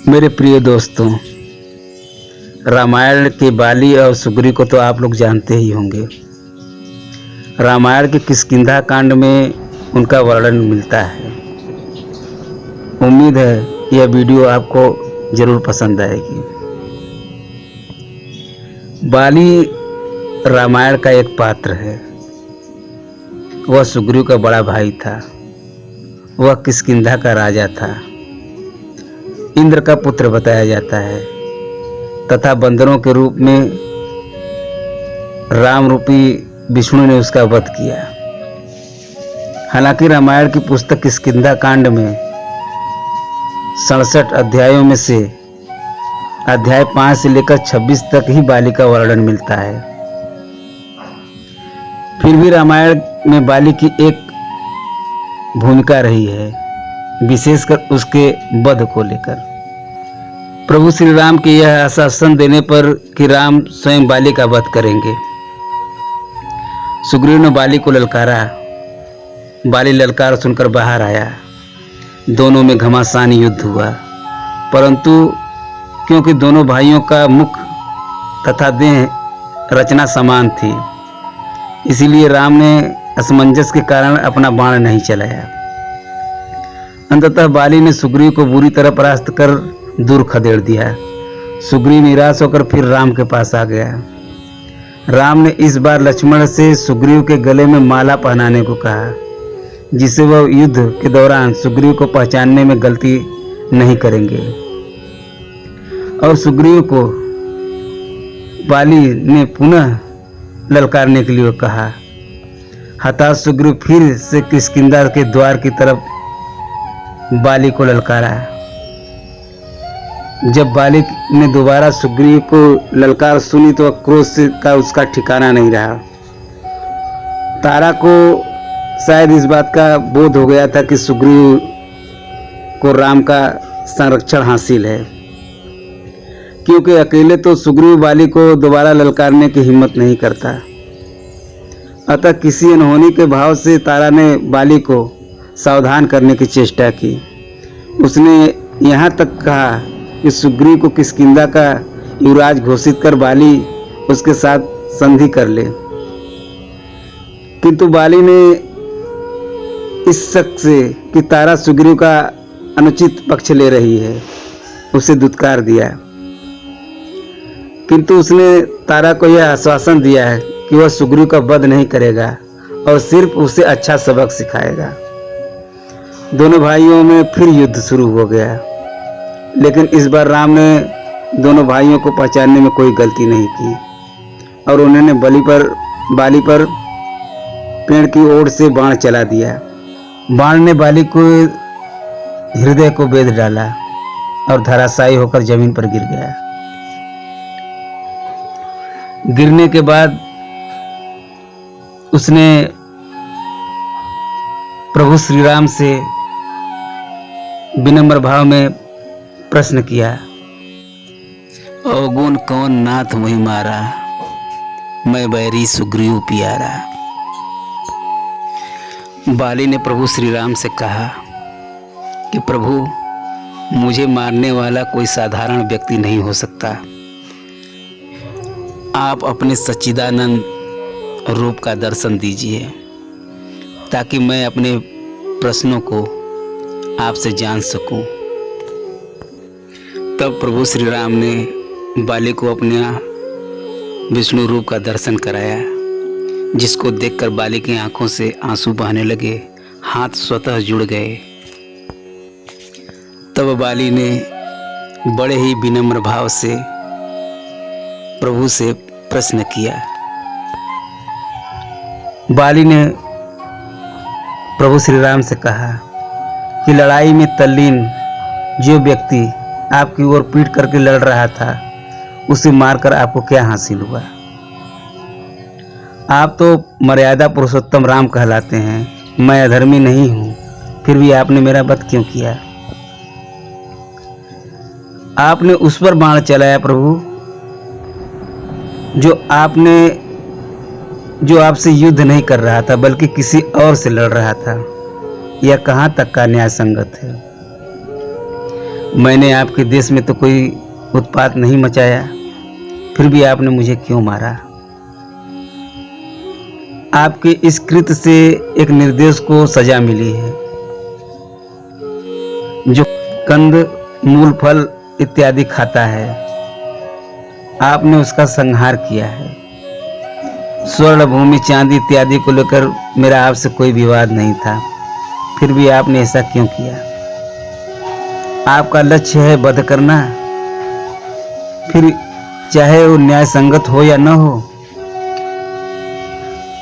मेरे प्रिय दोस्तों, रामायण के बाली और सुग्रीव को तो आप लोग जानते ही होंगे। रामायण के किष्किंधा कांड में उनका वर्णन मिलता है। उम्मीद है यह वीडियो आपको जरूर पसंद आएगी। बाली रामायण का एक पात्र है। वह सुग्रीव का बड़ा भाई था। वह किष्किंधा का राजा था। इंद्र का पुत्र बताया जाता है तथा बंदरों के रूप में राम रूपी विष्णु ने उसका वध किया। हालांकि रामायण की पुस्तक किष्किंधा कांड में 67 अध्यायों में से अध्याय 5 से लेकर 26 तक ही बाली का वर्णन मिलता है। फिर भी रामायण में बाली की एक भूमिका रही है, विशेषकर उसके वध को लेकर। प्रभु श्री राम के यह आश्वासन देने पर कि राम स्वयं बाली का वध करेंगे, सुग्रीव ने बाली को ललकारा। बाली ललकार सुनकर बाहर आया। दोनों में घमासान युद्ध हुआ, परंतु क्योंकि दोनों भाइयों का मुख तथा देह रचना समान थी, इसीलिए राम ने असमंजस के कारण अपना बाण नहीं चलाया। अंततः बाली ने सुग्रीव को बुरी तरह परास्त कर दूर खदेड़ दिया। सुग्रीव निराश होकर फिर राम के पास आ गया। राम ने इस बार लक्ष्मण से सुग्रीव के गले में माला पहनाने को कहा, जिससे वह युद्ध के दौरान सुग्रीव को पहचानने में गलती नहीं करेंगे। और सुग्रीव को बाली ने पुनः ललकारने के लिए कहा। हताश सुग्रीव फिर से किष्किंधा के द्वार की तरफ बाली को ललकारा। जब बाली ने दोबारा सुग्रीव को ललकार सुनी तो क्रोध का उसका ठिकाना नहीं रहा। तारा को शायद इस बात का बोध हो गया था कि सुग्रीव को राम का संरक्षण हासिल है, क्योंकि अकेले तो सुग्रीव बाली को दोबारा ललकारने की हिम्मत नहीं करता। अतः किसी अनहोनी के भाव से तारा ने बाली को सावधान करने की चेष्टा की। उसने यहाँ तक कहा कि सुग्रीव को किष्किंधा का युवराज घोषित कर बाली उसके साथ संधि कर ले, किंतु बाली ने इस शक से कि तारा सुग्रीव का अनुचित पक्ष ले रही है, उसे दुत्कार दिया। किंतु उसने तारा को यह आश्वासन दिया है कि वह सुग्रीव का वध नहीं करेगा और सिर्फ उसे अच्छा सबक सिखाएगा। दोनों भाइयों में फिर युद्ध शुरू हो गया, लेकिन इस बार राम ने दोनों भाइयों को पहचानने में कोई गलती नहीं की और उन्होंने बाली पर पेड़ की ओर से बाण चला दिया। बाण ने बाली को हृदय को बेध डाला और धराशायी होकर जमीन पर गिर गया। गिरने के बाद उसने प्रभु श्री राम से विनम्र भाव में प्रश्न किया, अवगुण कौन नाथ वही मारा, मैं बैरी सुग्रीव प्यारा। बाली ने प्रभु श्री राम से कहा कि प्रभु, मुझे मारने वाला कोई साधारण व्यक्ति नहीं हो सकता। आप अपने सच्चिदानंद रूप का दर्शन दीजिए ताकि मैं अपने प्रश्नों को आपसे जान सकूं। तब प्रभु श्री राम ने बाली को अपने विष्णु रूप का दर्शन कराया, जिसको देखकर बाली की आंखों से आंसू बहने लगे, हाथ स्वतः जुड़ गए। तब बाली ने बड़े ही विनम्र भाव से प्रभु से प्रश्न किया। बाली ने प्रभु श्री राम से कहा कि लड़ाई में तल्लीन जो व्यक्ति आपकी ओर पीट करके लड़ रहा था, उसे मारकर आपको क्या हासिल हुआ? आप तो मर्यादा पुरुषोत्तम राम कहलाते हैं, मैं अधर्मी नहीं हूं, फिर भी आपने मेरा वध क्यों किया? आपने उस पर बाण चलाया प्रभु जो आपसे युद्ध नहीं कर रहा था बल्कि किसी और से लड़ रहा था। यह कहां तक का न्याय संगत है? मैंने आपके देश में तो कोई उत्पात नहीं मचाया, फिर भी आपने मुझे क्यों मारा? आपके इस कृत्य से एक निर्दोष को सजा मिली है, जो कंद, मूल, फल इत्यादि खाता है। आपने उसका संहार किया है। स्वर्ण, भूमि, चांदी इत्यादि को लेकर मेरा आपसे कोई विवाद नहीं था, फिर भी आपने ऐसा क्यों किया? आपका लक्ष्य है वध करना, फिर चाहे वो न्याय संगत हो या न हो।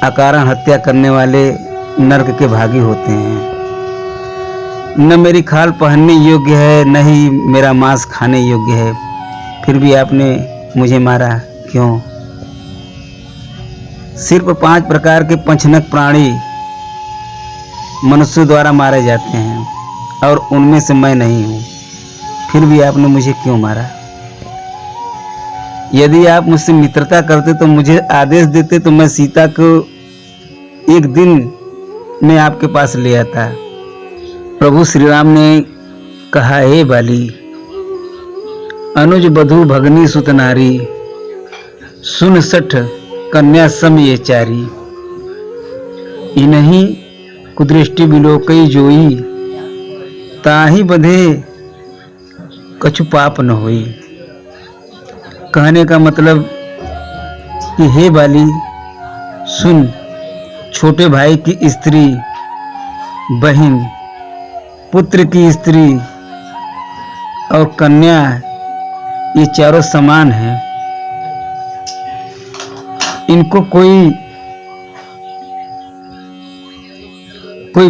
अकारण हत्या करने वाले नरक के भागी होते हैं। न मेरी खाल पहनने योग्य है, न ही मेरा मांस खाने योग्य है, फिर भी आपने मुझे मारा क्यों? सिर्फ 5 प्रकार के पंचनक प्राणी मनुष्य द्वारा मारे जाते हैं और उनमें से मैं नहीं हूं, फिर भी आपने मुझे क्यों मारा? यदि आप मुझसे मित्रता करते तो मुझे आदेश देते तो मैं सीता को एक दिन में आपके पास ले आता। प्रभु श्री राम ने कहा, हे बाली, अनुज बधु भगनी सुत नारी, सुन 60 कन्या सम ये चारी। इन्हीं कुदृष्टि बिलोकई जोई, ताही बधे कछु पाप न होई। कहने का मतलब कि हे बाली सुन, छोटे भाई की स्त्री, बहन, पुत्र की स्त्री और कन्या, ये चारों समान हैं। इनको कोई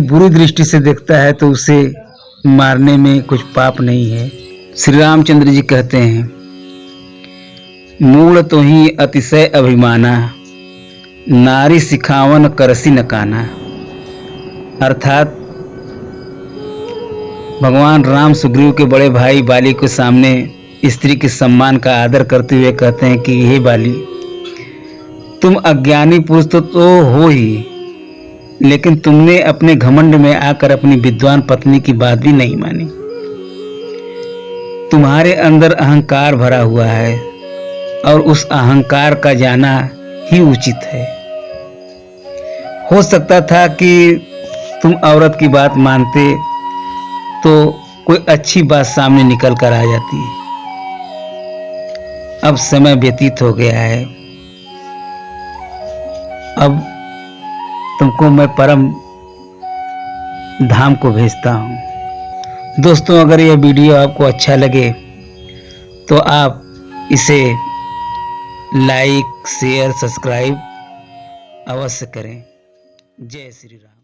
बुरी दृष्टि से देखता है तो उसे मारने में कुछ पाप नहीं है। श्री रामचंद्र जी कहते हैं, मूल तो ही अतिशय अभिमाना, नारी सिखावन करसी न काना। अर्थात भगवान राम सुग्रीव के बड़े भाई बाली के सामने स्त्री के सम्मान का आदर करते हुए कहते हैं कि हे बाली, तुम अज्ञानी पुरुष तो हो ही, लेकिन तुमने अपने घमंड में आकर अपनी विद्वान पत्नी की बात भी नहीं मानी। तुम्हारे अंदर अहंकार भरा हुआ है और उस अहंकार का जाना ही उचित है। हो सकता था कि तुम औरत की बात मानते तो कोई अच्छी बात सामने निकल कर आ जाती। अब समय व्यतीत हो गया है, अब तुमको मैं परम धाम को भेजता हूं। दोस्तों, अगर यह वीडियो आपको अच्छा लगे तो आप इसे लाइक, शेयर, सब्सक्राइब अवश्य करें। जय श्री राम।